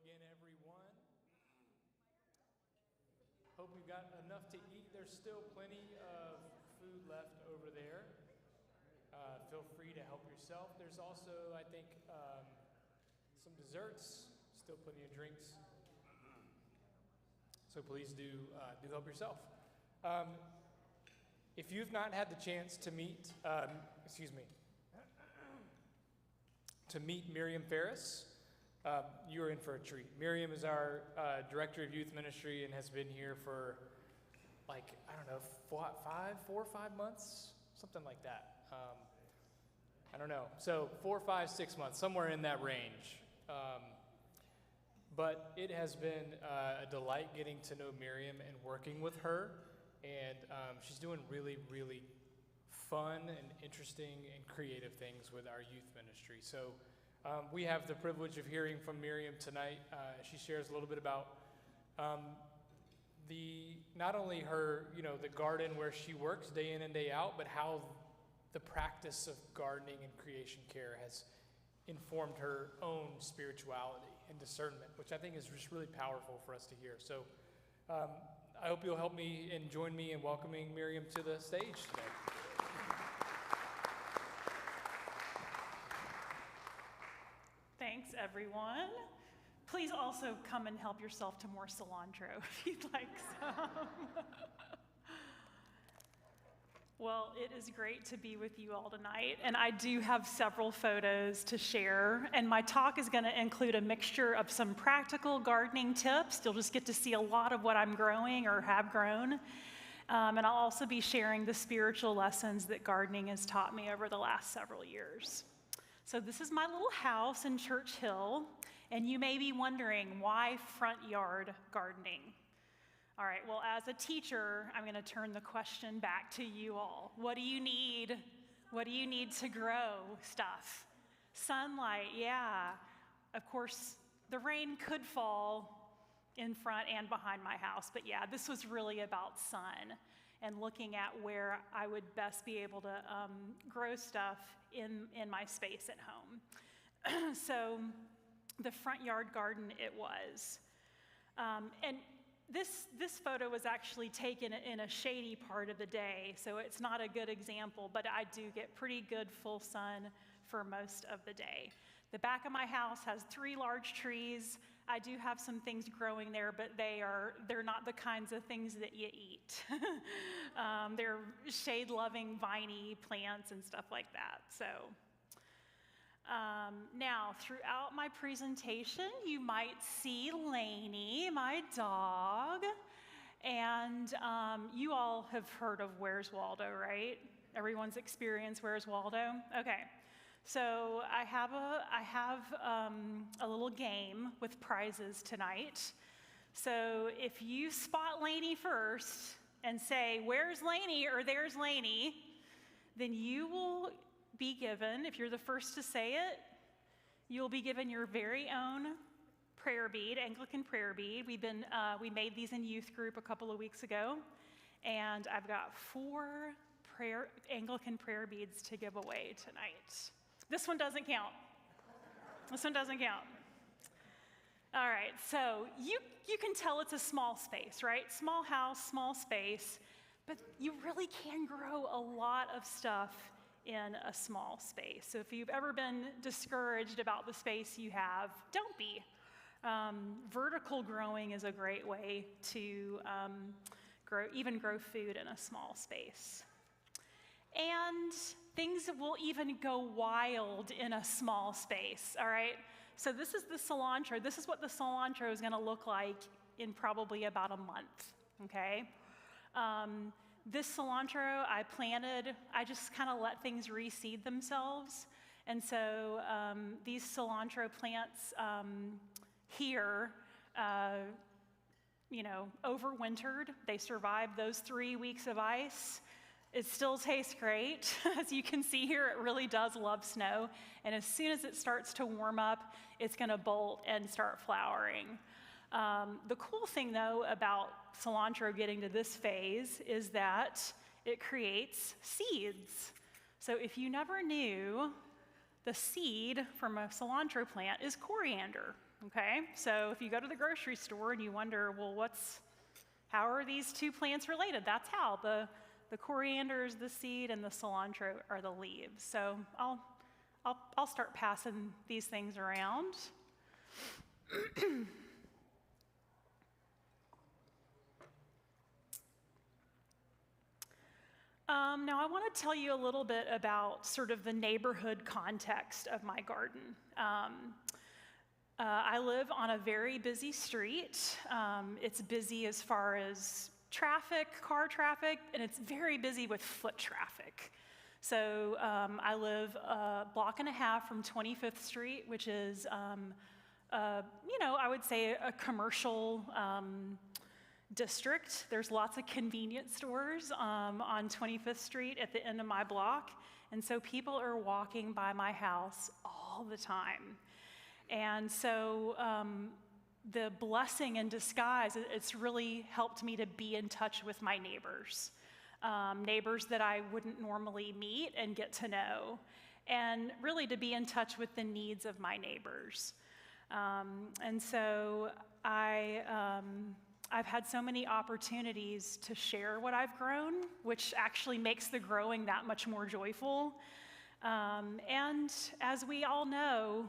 again, everyone. Hope you got enough to eat. There's still plenty of food left over there. Feel free to help yourself. There's also, I think, some desserts, still plenty of drinks. So please do help yourself. If you've not had the chance to meet, to meet Miriam Farris, you're in for a treat. Miriam is our director of youth ministry and has been here for, 4 or 5 months, something like that. I don't know. So 4, 5, 6 months, somewhere in that range. But it has been a delight getting to know Miriam and working with her. And she's doing really, really fun and interesting and creative things with our youth ministry. So we have the privilege of hearing from Miriam tonight. She shares a little bit about not only her, the garden where she works day in and day out, but how the practice of gardening and creation care has informed her own spirituality and discernment, which I think is just really powerful for us to hear. So I hope you'll help me and join me in welcoming Miriam to the stage today. Thanks, everyone. Please also come and help yourself to more cilantro if you'd like some. Well, it is great to be with you all tonight, and I do have several photos to share, and my talk is going to include a mixture of some practical gardening tips. You'll just get to see a lot of what I'm growing or have grown, and I'll also be sharing the spiritual lessons that gardening has taught me over the last several years. So this is my little house in Church Hill, and you may be wondering, why front yard gardening? All right, well, as a teacher, I'm going to turn the question back to you all. What do you need? What do you need to grow stuff? Sunlight, yeah. Of course, the rain could fall in front and behind my house, but yeah, this was really about sun and looking at where I would best be able to grow stuff in my space at home. So the front yard garden it was. And this photo was actually taken in a shady part of the day, so it's not a good example, but I do get pretty good full sun for most of the day. The back of my house has 3 large trees. I do have some things growing there, but they're not the kinds of things that you eat. They're shade-loving, viney plants and stuff like that. So now, throughout my presentation, you might see Lainey, my dog, and you all have heard of Where's Waldo, right? Everyone's experienced Where's Waldo? Okay. So I have a little game with prizes tonight. So if you spot Lainey first and say, "Where's Lainey?" or "There's Lainey," then you will be given, if you're the first to say it, you'll be given your very own prayer bead, Anglican prayer bead. We made these in youth group a couple of weeks ago, and I've got 4 Anglican prayer beads to give away tonight. This one doesn't count. This one doesn't count. All right, so you can tell it's a small space, right? Small house, small space, but you really can grow a lot of stuff in a small space. So if you've ever been discouraged about the space you have, don't be. Vertical growing is a great way to grow food in a small space. And things will even go wild in a small space, all right? So this is the cilantro. This is what the cilantro is going to look like in probably about a month, okay? This cilantro I planted, I just kind of let things reseed themselves. And so these cilantro plants here, overwintered. They survived those 3 weeks of ice. It still tastes great. As you can see here, it really does love snow. And as soon as it starts to warm up, it's going to bolt and start flowering. The cool thing, though, about cilantro getting to this phase is that it creates seeds. So if you never knew, the seed from a cilantro plant is coriander, okay? So if you go to the grocery store and you wonder, well, how are these two plants related? That's how. The coriander is the seed and the cilantro are the leaves. So I'll start passing these things around. Now I want to tell you a little bit about sort of the neighborhood context of my garden. I live on a very busy street. It's busy as far as traffic, car traffic, and it's very busy with foot traffic. So I live a block and a half from 25th Street, which is, I would say a commercial district. There's lots of convenience stores on 25th Street at the end of my block. And so people are walking by my house all the time. And so the blessing in disguise, it's really helped me to be in touch with my neighbors. Neighbors that I wouldn't normally meet and get to know. And really to be in touch with the needs of my neighbors. And so I've had so many opportunities to share what I've grown, which actually makes the growing that much more joyful. And as we all know,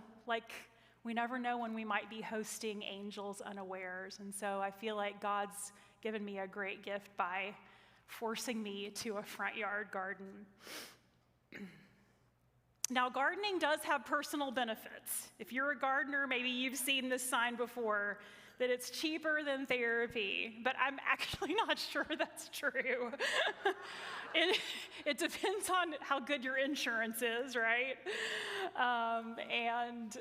we never know when we might be hosting angels unawares. And so I feel like God's given me a great gift by forcing me to a front yard garden. Now, gardening does have personal benefits. If you're a gardener, maybe you've seen this sign before, that it's cheaper than therapy, but I'm actually not sure that's true. It depends on how good your insurance is, right? And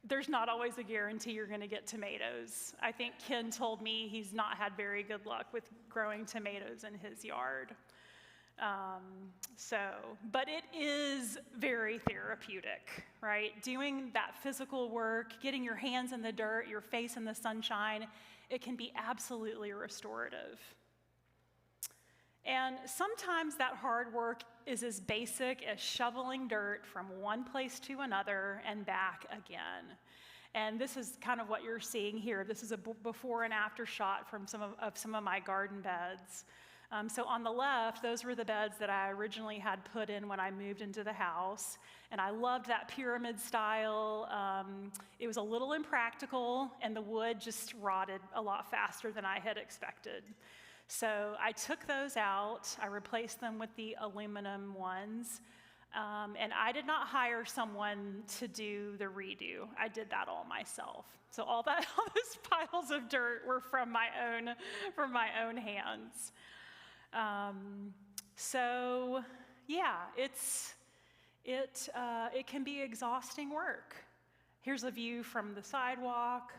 there's not always a guarantee you're gonna get tomatoes. I think Ken told me he's not had very good luck with growing tomatoes in his yard. But it is very therapeutic, right? Doing that physical work, getting your hands in the dirt, your face in the sunshine, it can be absolutely restorative. And sometimes that hard work is as basic as shoveling dirt from one place to another and back again. And this is kind of what you're seeing here. This is a before and after shot from some of my garden beds. So on the left, those were the beds that I originally had put in when I moved into the house. And I loved that pyramid style. It was a little impractical, and the wood just rotted a lot faster than I had expected. So I took those out. I replaced them with the aluminum ones. And I did not hire someone to do the redo. I did that all myself. So all those piles of dirt were from my own hands. It can be exhausting work. Here's a view from the sidewalk.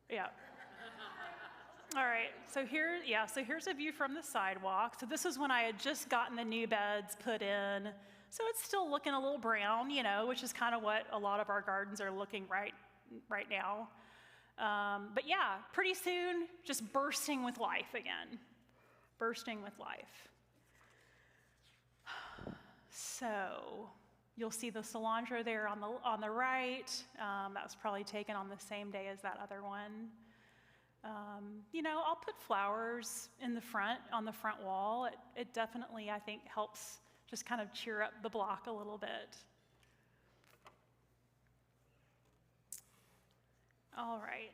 Yeah. All right, so here's a view from the sidewalk. So this is when I had just gotten the new beds put in. So it's still looking a little brown, which is kind of what a lot of our gardens are looking right now. But yeah, pretty soon, just bursting with life again. Bursting with life. So you'll see the cilantro there on the right. That was probably taken on the same day as that other one. I'll put flowers in the front, on the front wall. It definitely, I think, helps just kind of cheer up the block a little bit. All right.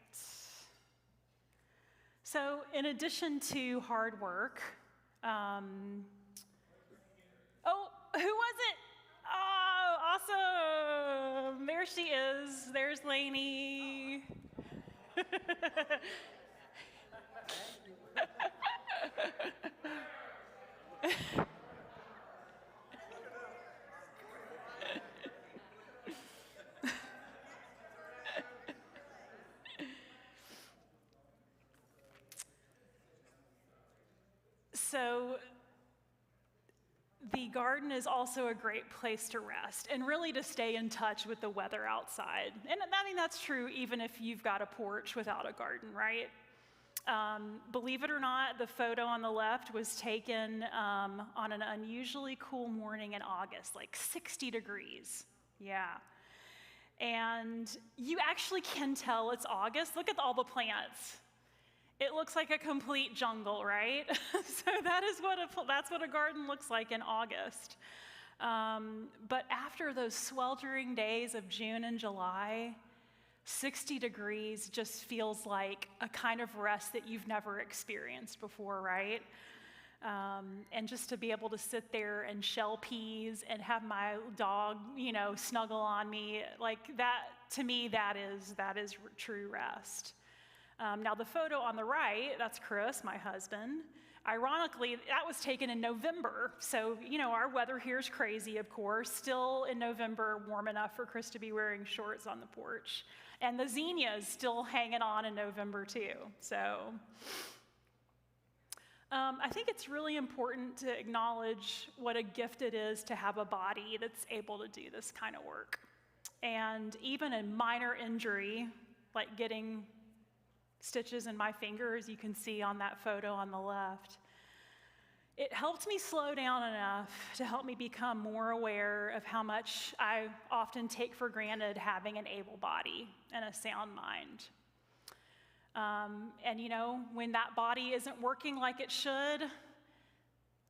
So in addition to hard work, oh, who was it? Oh, awesome. There she is. There's Lainey. So the garden is also a great place to rest and really to stay in touch with the weather outside. And I mean, that's true even if you've got a porch without a garden, right? Believe it or not, the photo on the left was taken on an unusually cool morning in August, like 60 degrees. Yeah. And you actually can tell it's August. Look at all the plants. It looks like a complete jungle, right? So that's what a garden looks like in August. But after those sweltering days of June and July, 60 degrees just feels like a kind of rest that you've never experienced before, right? And just to be able to sit there and shell peas and have my dog, snuggle on me, like that, to me, that is true rest. Now the photo on the right, that's Chris, my husband. Ironically, that was taken in November. So, our weather here is crazy, of course. Still in November, warm enough for Chris to be wearing shorts on the porch. And the zinnia is still hanging on in November too. So I think it's really important to acknowledge what a gift it is to have a body that's able to do this kind of work. And even a minor injury, like getting stitches in my fingers, you can see on that photo on the left, it helped me slow down enough to help me become more aware of how much I often take for granted having an able body and a sound mind. And when that body isn't working like it should,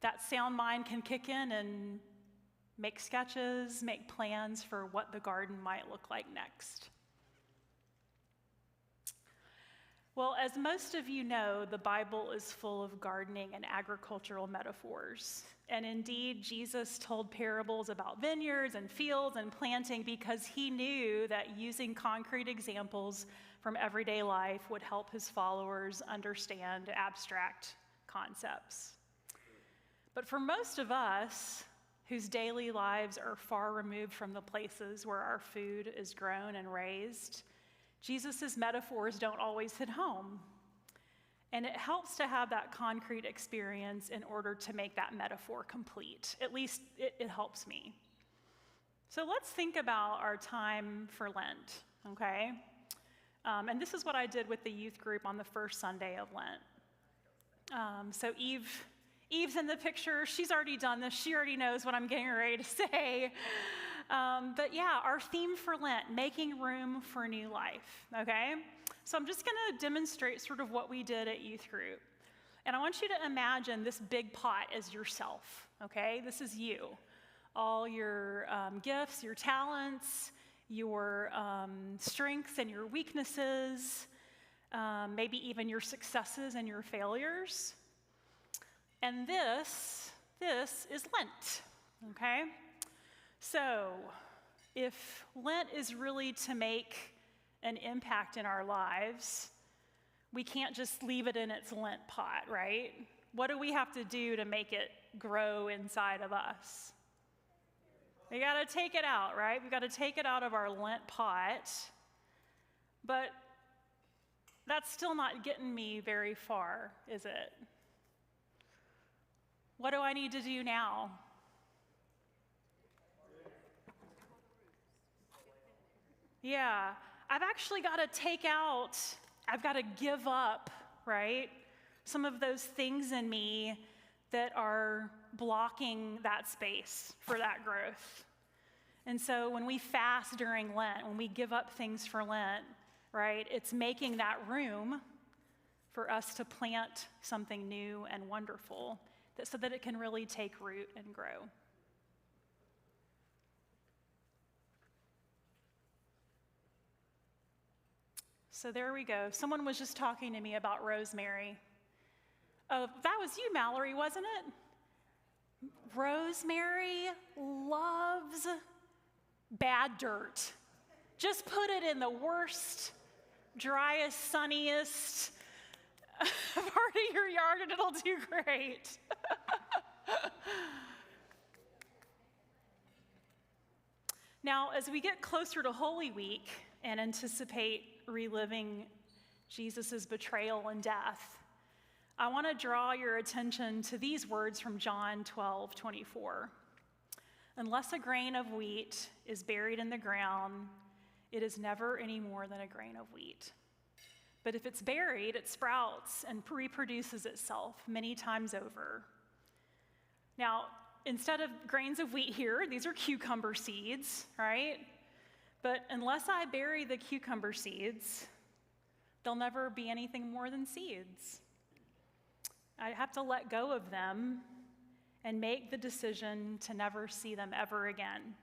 that sound mind can kick in and make sketches, make plans for what the garden might look like next. Well, as most of you know, the Bible is full of gardening and agricultural metaphors. And indeed, Jesus told parables about vineyards and fields and planting because he knew that using concrete examples from everyday life would help his followers understand abstract concepts. But for most of us, whose daily lives are far removed from the places where our food is grown and raised, Jesus' metaphors don't always hit home. And it helps to have that concrete experience in order to make that metaphor complete. At least it helps me. So let's think about our time for Lent, okay? And this is what I did with the youth group on the first Sunday of Lent. So Eve's in the picture. She's already done this. She already knows what I'm getting ready to say. But yeah, our theme for Lent, making room for new life, okay? So I'm just gonna demonstrate sort of what we did at youth group. And I want you to imagine this big pot as yourself, okay? This is you. All your gifts, your talents, your strengths and your weaknesses, maybe even your successes and your failures. And this is Lent, okay? So, if Lent is really to make an impact in our lives, we can't just leave it in its Lent pot, right? What do we have to do to make it grow inside of us? We got to take it out, right? We got to take it out of our Lent pot. But that's still not getting me very far, is it? What do I need to do now? Yeah, I've actually got to I've got to give up, right? Some of those things in me that are blocking that space for that growth. And so when we fast during Lent, when we give up things for Lent, right, it's making that room for us to plant something new and wonderful so that it can really take root and grow. So there we go. Someone was just talking to me about rosemary. Oh, that was you, Mallory, wasn't it? Rosemary loves bad dirt. Just put it in the worst, driest, sunniest part of your yard and it'll do great. Now, as we get closer to Holy Week and anticipate reliving Jesus' betrayal and death, I want to draw your attention to these words from John 12:24. Unless a grain of wheat is buried in the ground, it is never any more than a grain of wheat. But if it's buried, it sprouts and reproduces itself many times over. Now, instead of grains of wheat here, these are cucumber seeds, right? But unless I bury the cucumber seeds, they'll never be anything more than seeds. I have to let go of them and make the decision to never see them ever again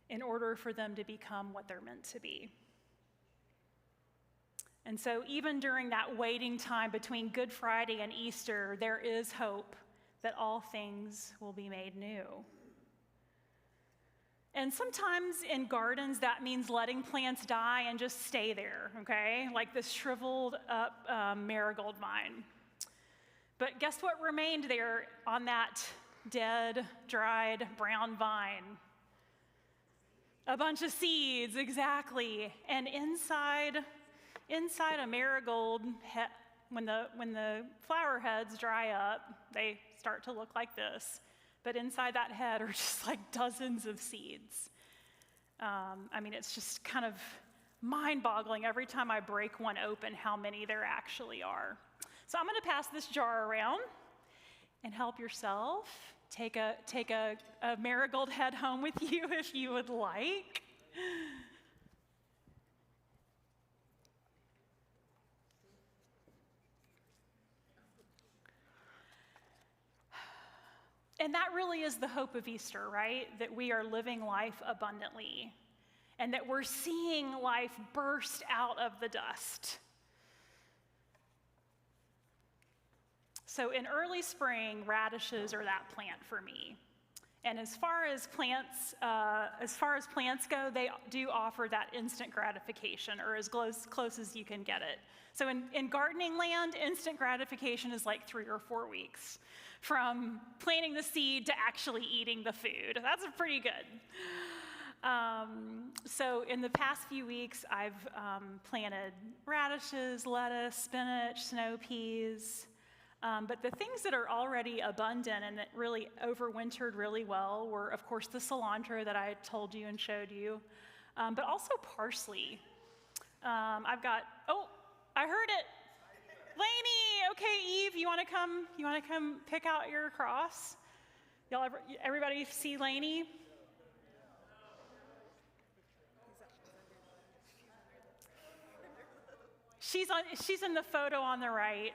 in order for them to become what they're meant to be. And so even during that waiting time between Good Friday and Easter, there is hope that all things will be made new. And sometimes in gardens, that means letting plants die and just stay there, okay? Like this shriveled up marigold vine. But guess what remained there on that dead, dried, brown vine? A bunch of seeds, exactly. And inside a marigold, when the flower heads dry up, they start to look like this. But inside that head are just like dozens of seeds. It's just kind of mind-boggling every time I break one open how many there actually are. So I'm going to pass this jar around and help yourself. Take a marigold head home with you if you would like. And that really is the hope of Easter, right? That we are living life abundantly and that we're seeing life burst out of the dust. So in early spring, radishes are that plant for me. And as far as plants go, they do offer that instant gratification, or as close as you can get it. So in gardening land, instant gratification is like 3 or 4 weeks from planting the seed to actually eating the food. That's pretty good. So in the past few weeks, I've planted radishes, lettuce, spinach, snow peas. But the things that are already abundant and that really overwintered really well were, of course, the cilantro that I told you and showed you, but also parsley. I heard it. Lainey, okay, Eve, you want to come pick out your cross? Everybody see Lainey? She's in the photo on the right.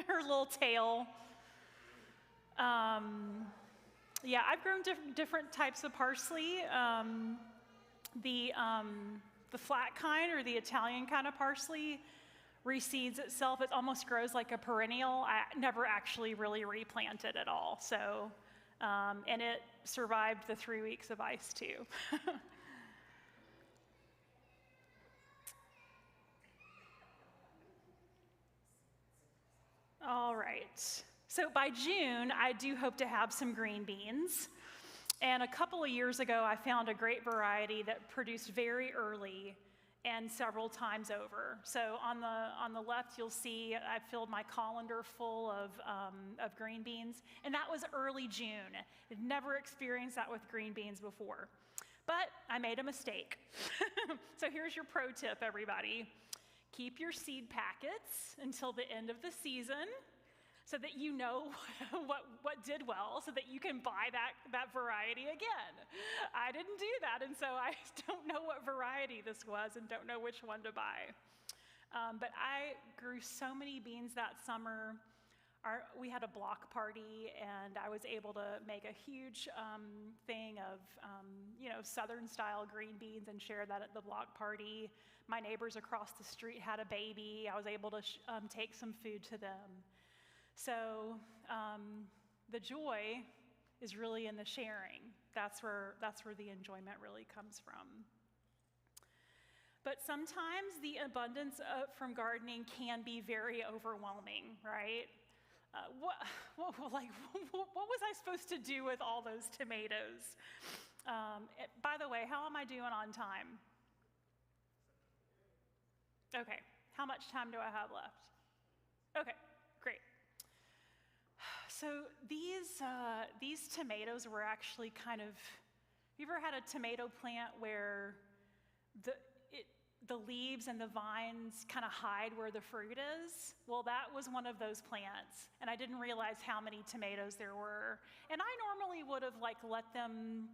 Her little tail. I've grown different types of parsley. The flat kind, or the Italian kind of parsley, reseeds itself. It almost grows like a perennial. I never actually really replanted at all. So, and it survived the 3 weeks of ice too. All right, so by June, I do hope to have some green beans. And a couple of years ago, I found a great variety that produced very early and several times over. So on the left, you'll see I filled my colander full of green beans, and that was early June. I'd never experienced that with green beans before. But I made a mistake. So here's your pro tip, everybody. Keep your seed packets until the end of the season so that you know what did well, so that you can buy that variety again. I didn't do that, and so I don't know what variety this was and don't know which one to buy. But I grew so many beans that summer. We had a block party, and I was able to make a huge thing of Southern-style green beans and share that at the block party. My neighbors across the street had a baby. I was able to take some food to them. So the joy is really in the sharing. That's where the enjoyment really comes from. But sometimes the abundance from gardening can be very overwhelming, right? What was I supposed to do with all those tomatoes? By the way, how am I doing on time? Okay, how much time do I have left? Okay, great. So these tomatoes were actually kind of, you ever had a tomato plant where the leaves and the vines kind of hide where the fruit is? Well, that was one of those plants, and I didn't realize how many tomatoes there were. And I normally would have let them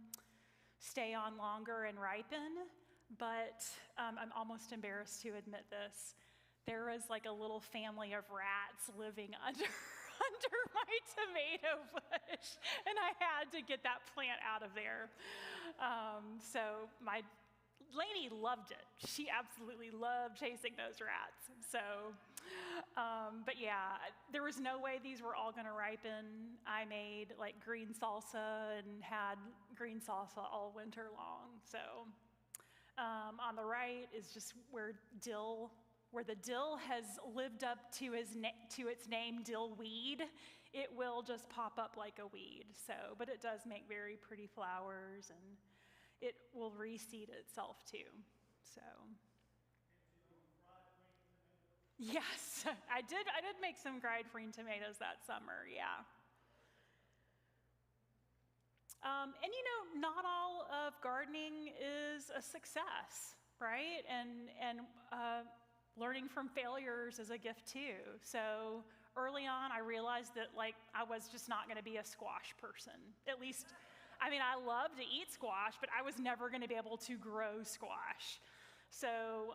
stay on longer and ripen, but I'm almost embarrassed to admit this. There was a little family of rats living under my tomato bush, and I had to get that plant out of there. So my Lainey loved it. She absolutely loved chasing those rats. So, but yeah, there was no way these were all going to ripen. I made green salsa and had green salsa all winter long. So, on the right is just where the dill has lived up to its name, dill weed. It will just pop up like a weed. So, but it does make very pretty flowers, and it will reseed itself too. So, yes, I did make some dried green tomatoes that summer. Yeah. And not all of gardening is a success, right? And learning from failures is a gift too. So early on, I realized that I was just not going to be a squash person. At least, I love to eat squash, but I was never going to be able to grow squash. So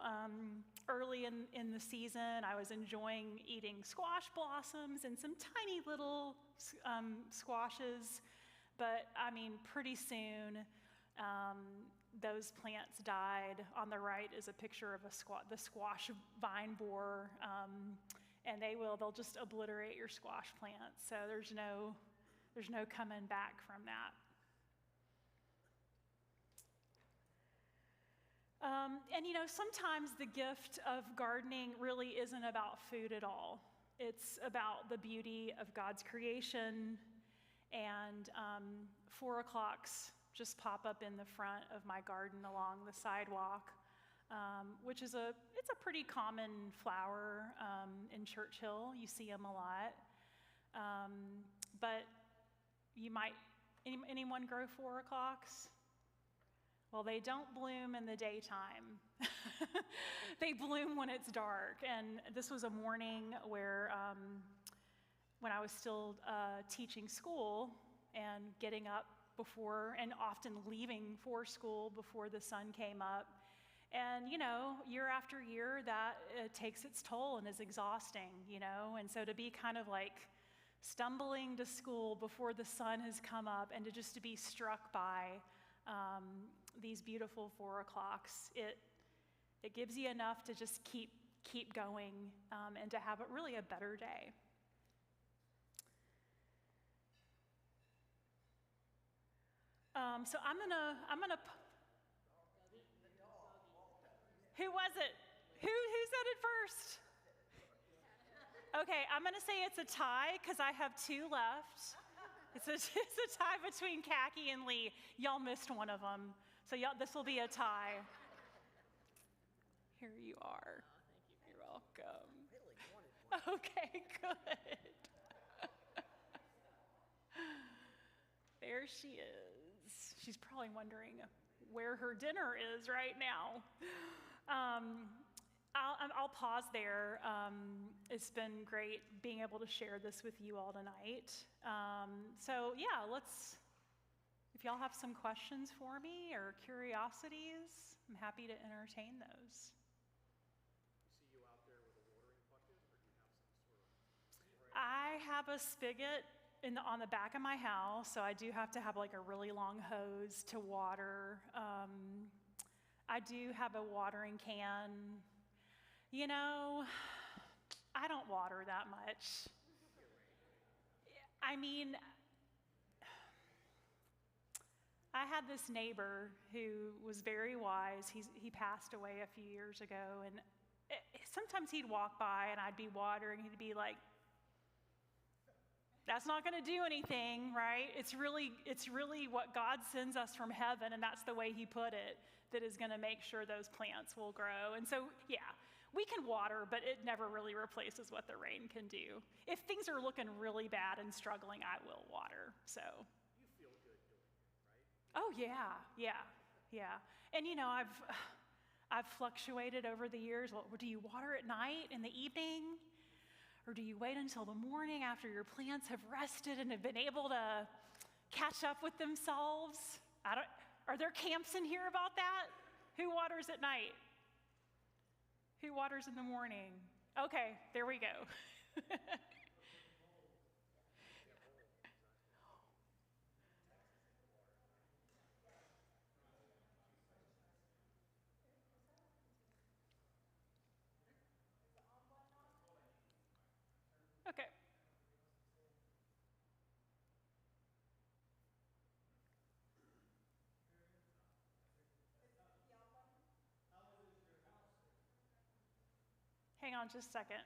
early in the season, I was enjoying eating squash blossoms and some tiny little squashes. But pretty soon, those plants died. On the right is a picture of the squash vine borer, and they'll just obliterate your squash plants. So there's no coming back from that. And sometimes the gift of gardening really isn't about food at all. It's about the beauty of God's creation, and 4 o'clocks just pop up in the front of my garden along the sidewalk, which is it's a pretty common flower in Churchill. You see them a lot. But anyone grow 4 o'clocks? Well, they don't bloom in the daytime. They bloom when it's dark. And this was a morning where, when I was still teaching school and getting up before, and often leaving for school before the sun came up. And, year after year, that takes its toll and is exhausting, And so to be kind of stumbling to school before the sun has come up, and to be struck by these beautiful 4 o'clocks, it gives you enough to just keep going and to have really a better day. So I'm gonna. Who was it? Who said it first? Okay, I'm gonna say it's a tie because I have 2 left. It's a tie between Khaki and Lee. Y'all missed one of them, so this will be a tie. Here you are. Thank you. You're welcome. Okay, good. There she is. She's probably wondering where her dinner is right now. I'll pause there. It's been great being able to share this with you all tonight. So yeah, if y'all have some questions for me or curiosities, I'm happy to entertain those. See you out there with a watering bucket, or do you have some sort of? I have a spigot on the back of my house, so I do have to have a really long hose to water. I do have a watering can. I don't water that much. I had this neighbor who was very wise. He passed away a few years ago, and sometimes he'd walk by and I'd be watering. He'd be like, "That's not going to do anything, right? It's really what God sends us from heaven, and that's the way he put it, that is going to make sure those plants will grow." And so, yeah, We can water, but it never really replaces what the rain can do. If things are looking really bad and struggling, I will water, so. You feel good doing it, right? Oh, yeah. And I've fluctuated over the years. Well, do you water at night, in the evening? Or do you wait until the morning after your plants have rested and have been able to catch up with themselves? Are there camps in here about that? Who waters at night? Who waters in the morning? Okay, there we go. Okay. Hang on just a second.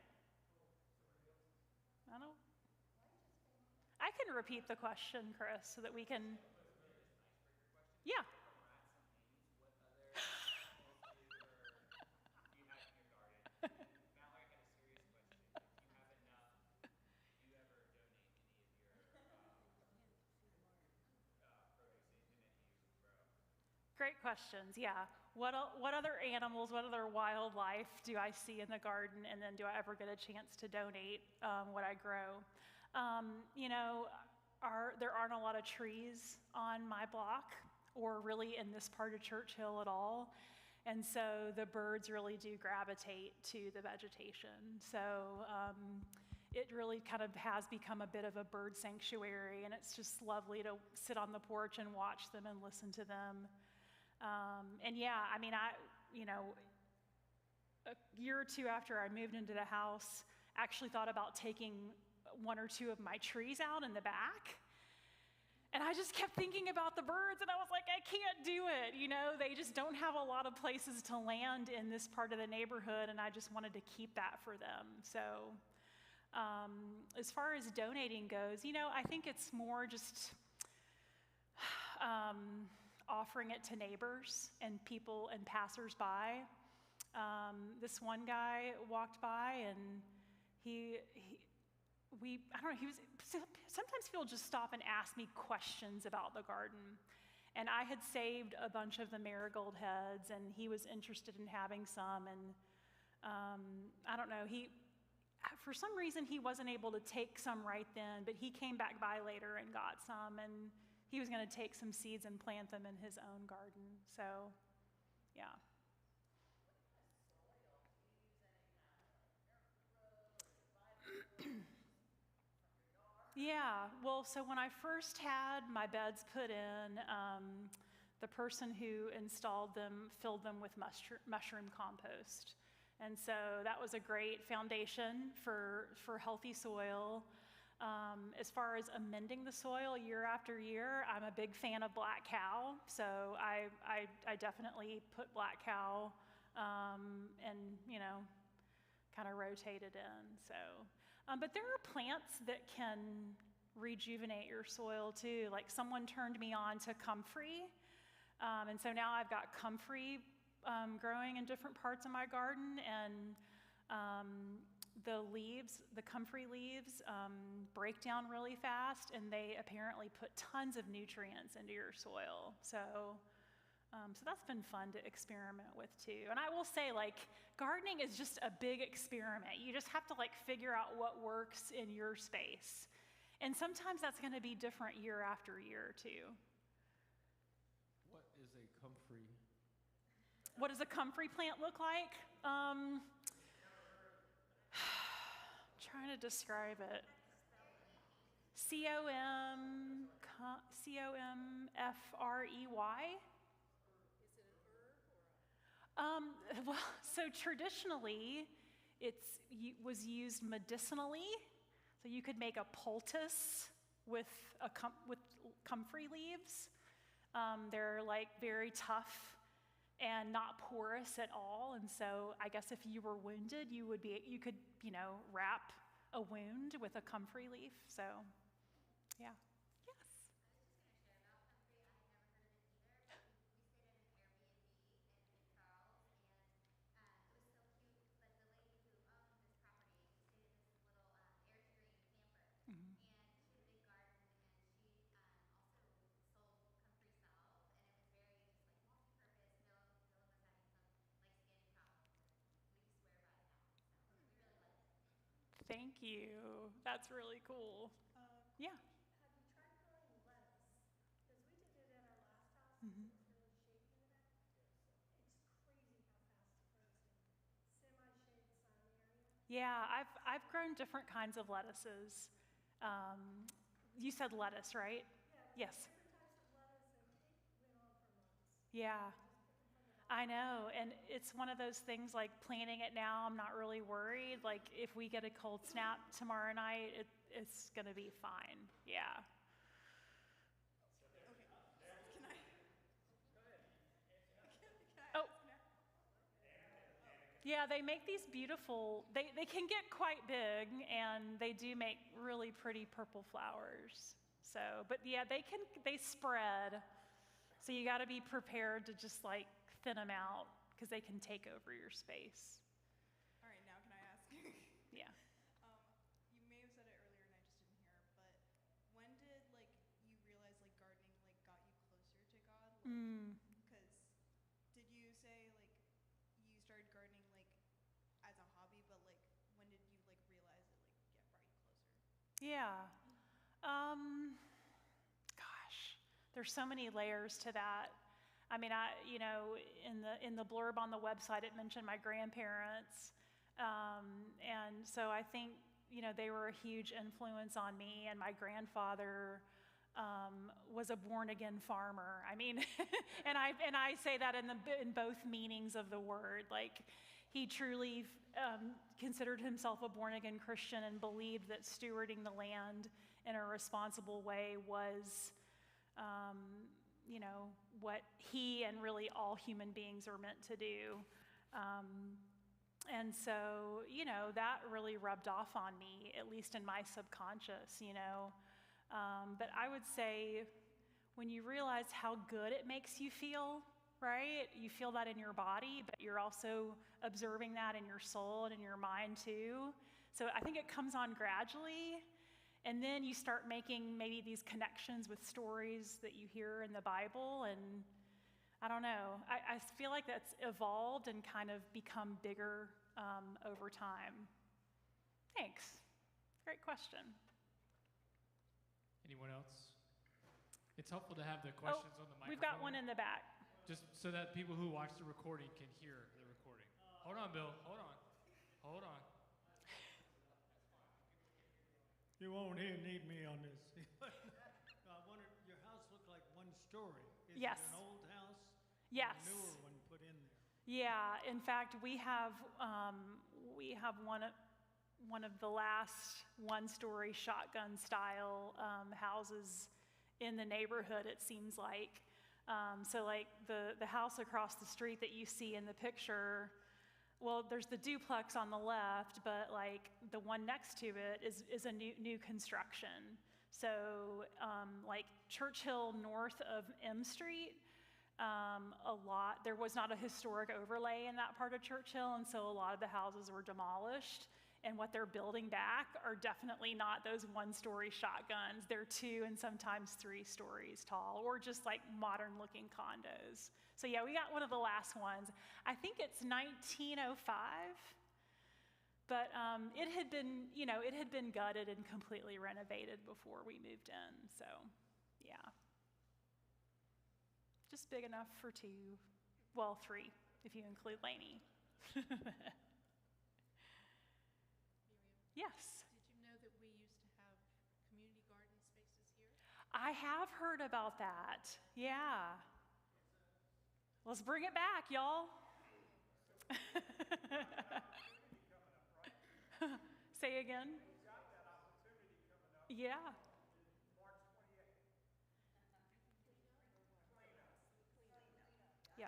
I can repeat the question, Chris, so that we can. Yeah. Great questions, yeah. What other animals, what other wildlife do I see in the garden, and then do I ever get a chance to donate what I grow? There aren't a lot of trees on my block, or really in this part of Churchill at all, and so the birds really do gravitate to the vegetation. So it really kind of has become a bit of a bird sanctuary, and it's just lovely to sit on the porch and watch them and listen to them. And yeah, I mean, a year or two after I moved into the house, actually thought about taking one or two of my trees out in the back. And I just kept thinking about the birds, and I was like, I can't do it. They just don't have a lot of places to land in this part of the neighborhood, and I just wanted to keep that for them. So as far as donating goes, I think it's more just offering it to neighbors and people and passersby. This one guy walked by, and sometimes people just stop and ask me questions about the garden. And I had saved a bunch of the marigold heads, and he was interested in having some. And I don't know, for some reason he wasn't able to take some right then, but he came back by later and got some, and he was going to take some seeds and plant them in his own garden. So, yeah. Yeah, well, so when I first had my beds put in, the person who installed them filled them with mushroom compost. And so that was a great foundation for healthy soil. As far as amending the soil year after year, I'm a big fan of black cow, so I definitely put black cow and kind of rotate it in. So, but there are plants that can rejuvenate your soil too. Like someone turned me on to comfrey, and so now I've got comfrey growing in different parts of my garden, and the comfrey leaves break down really fast, and they apparently put tons of nutrients into your soil. So that's been fun to experiment with too. And I will say, gardening is just a big experiment. You just have to figure out what works in your space. And sometimes that's going to be different year after year too. What is a comfrey? What does a comfrey plant look like? Trying to describe it. C-O-M-F-R-E-Y. Well, so traditionally, it was used medicinally. So you could make a poultice with comfrey leaves. They're very tough and not porous at all. And so I guess if you were wounded, you could wrap a wound with a comfrey leaf. So, yeah. Yes. Thank you. That's really cool. Yeah. Have you tried growing lettuce? Because we did it at our last house, and it was really shaky in the back. It's crazy how fast it grows in semi-shade sun area. Yeah, I've grown different kinds of lettuces. You said lettuce, right? Yeah, Yes. different types of lettuce, and it went on for months. Yeah. I know, and it's one of those things like planting it now, I'm not really worried. Like if we get a cold snap tomorrow night, it's going to be fine. Yeah. Oh. Yeah, they make these beautiful, they can get quite big, and they do make really pretty purple flowers. So, but yeah, they spread. So you got to be prepared to just like thin them out because they can take over your space. All right, now can I ask? Yeah. You may have said it earlier and I just didn't hear. But when did you realize gardening got you closer to God? Because did you say you started gardening as a hobby, but when did you realize it brought you closer? Yeah. Gosh, there's so many layers to that. I mean, in the blurb on the website, it mentioned my grandparents, and so I think they were a huge influence on me. And my grandfather was a born-again farmer. I mean, and I say that in both meanings of the word. Like, he truly considered himself a born-again Christian and believed that stewarding the land in a responsible way was what he and really all human beings are meant to do. And so, that really rubbed off on me, at least in my subconscious, But I would say when you realize how good it makes you feel, right? You feel that in your body, but you're also observing that in your soul and in your mind too. So I think it comes on gradually. And then you start making maybe these connections with stories that you hear in the Bible. And I don't know, I feel like that's evolved and kind of become bigger over time. Thanks. Great question. Anyone else? It's helpful to have the questions on the microphone. We've got one in the back. Just so that people who watch the recording can hear the recording. Hold on, Bill. Hold on. You won't need me on this. I wondered, your house looked like one story. Is Yes. it an old house? Yes. Or a newer one put in there? Yeah. In fact, we have one of the last one-story shotgun-style houses in the neighborhood. It seems like. So, like the house across the street that you see in the picture. Well, there's the duplex on the left, but like the one next to it is a new construction. So like Churchill north of M Street, there was not a historic overlay in that part of Churchill, and so a lot of the houses were demolished. And what they're building back are definitely not those one-story shotguns. They're 2 and sometimes 3 stories tall, or just like modern-looking condos. So yeah, we got one of the last ones. I think it's 1905, but it had been gutted and completely renovated before we moved in. So yeah, just big enough for 2, well 3 if you include Laney. Yes. Did you know that we used to have community garden spaces here? I have heard about that. Yeah. Let's bring it back, y'all. Say again. Yeah. Yeah.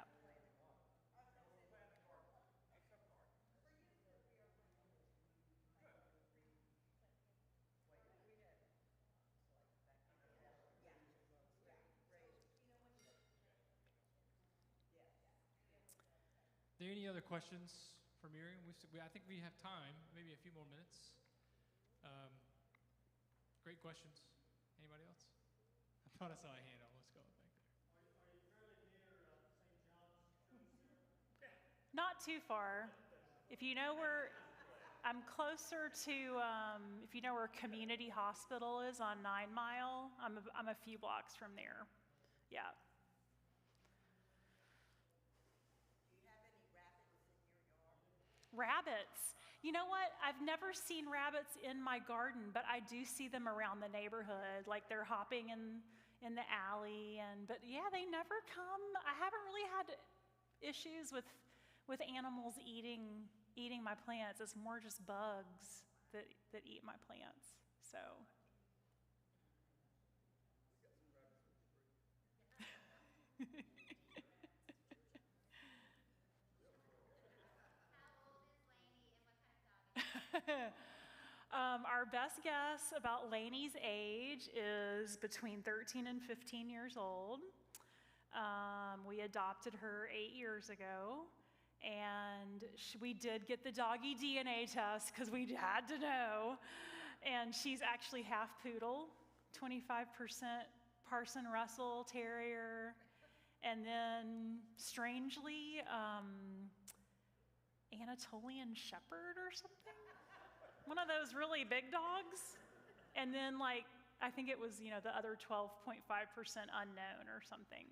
Are there any other questions for Miriam? I think we have time, maybe a few more minutes. Great questions. Anybody else? I thought I saw a hand almost going back there. Are you fairly near St. John's Church there? Not too far. If you know where, I'm closer to, if you know where Community Hospital is on 9 Mile, I'm a few blocks from there. Yeah. Do you have any rabbits in your yard? Rabbits. You know what? I've never seen rabbits in my garden, but I do see them around the neighborhood, like they're hopping in the alley. But yeah, they never come. I haven't really had issues with animals eating my plants. It's more just bugs that eat my plants. So. Our best guess about Lainey's age is between 13 and 15 years old. We adopted her 8 years ago, and we did get the doggy DNA test because we had to know. And she's actually half poodle, 25% Parson Russell Terrier, and then strangely, Anatolian Shepherd or something. One of those really big dogs. And then I think it was, the other 12.5% unknown or something.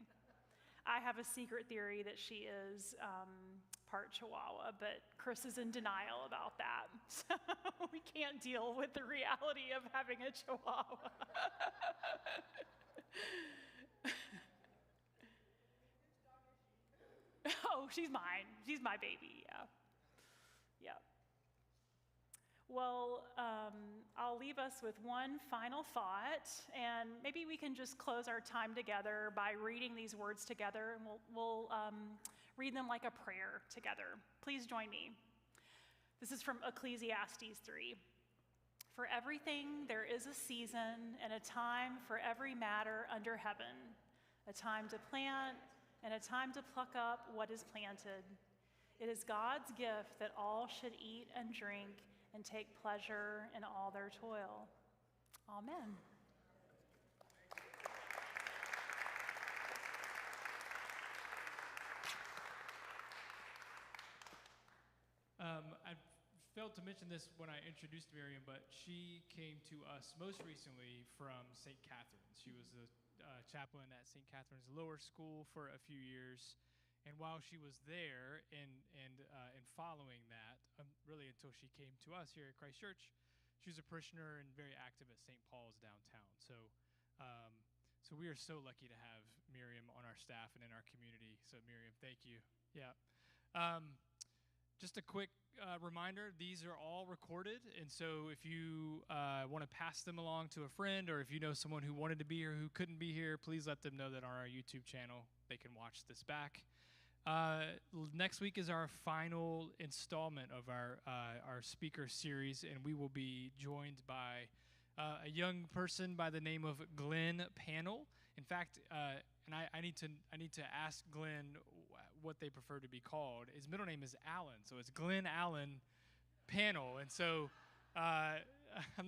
I have a secret theory that she is part Chihuahua, but Chris is in denial about that. So we can't deal with the reality of having a Chihuahua. Oh, she's mine. She's my baby, yeah. Yeah. Well, I'll leave us with one final thought, and maybe we can just close our time together by reading these words together, and we'll read them like a prayer together. Please join me. This is from Ecclesiastes 3. For everything there is a season and a time for every matter under heaven, a time to plant and a time to pluck up what is planted. It is God's gift that all should eat and drink and take pleasure in all their toil. Amen. I failed to mention this when I introduced Miriam, but she came to us most recently from St. Catherine's. She was the chaplain at St. Catherine's Lower School for a few years. And while she was there and following that, really until she came to us here at Christ Church, she was a parishioner and very active at St. Paul's downtown. So we are so lucky to have Miriam on our staff and in our community. So Miriam, thank you. Yeah. Just a quick reminder, these are all recorded. And so if you want to pass them along to a friend, or if you know someone who wanted to be here who couldn't be here, please let them know that on our YouTube channel they can watch this back. Next week is our final installment of our speaker series, and we will be joined by a young person by the name of Glen Panel. In fact, and I need to ask Glen what they prefer to be called. His middle name is Allen, so it's Glen Allen Panel. And so I'm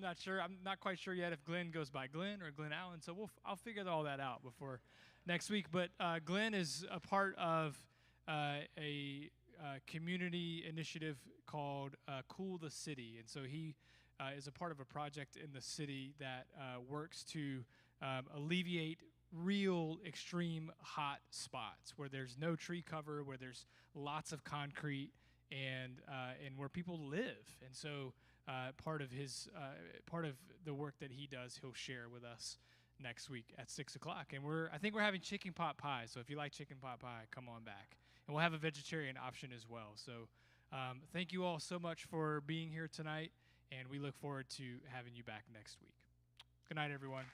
not quite sure yet if Glen goes by Glen or Glen Allen. So I'll figure all that out before next week. But Glen is a part of a community initiative called Cool the City. And so he is a part of a project in the city that works to alleviate real extreme hot spots where there's no tree cover, where there's lots of concrete, and where people live. And so part of the work that he does, he'll share with us next week at 6 o'clock. And I think we're having chicken pot pie. So if you like chicken pot pie, come on back. And we'll have a vegetarian option as well. So thank you all so much for being here tonight, and we look forward to having you back next week. Good night, everyone.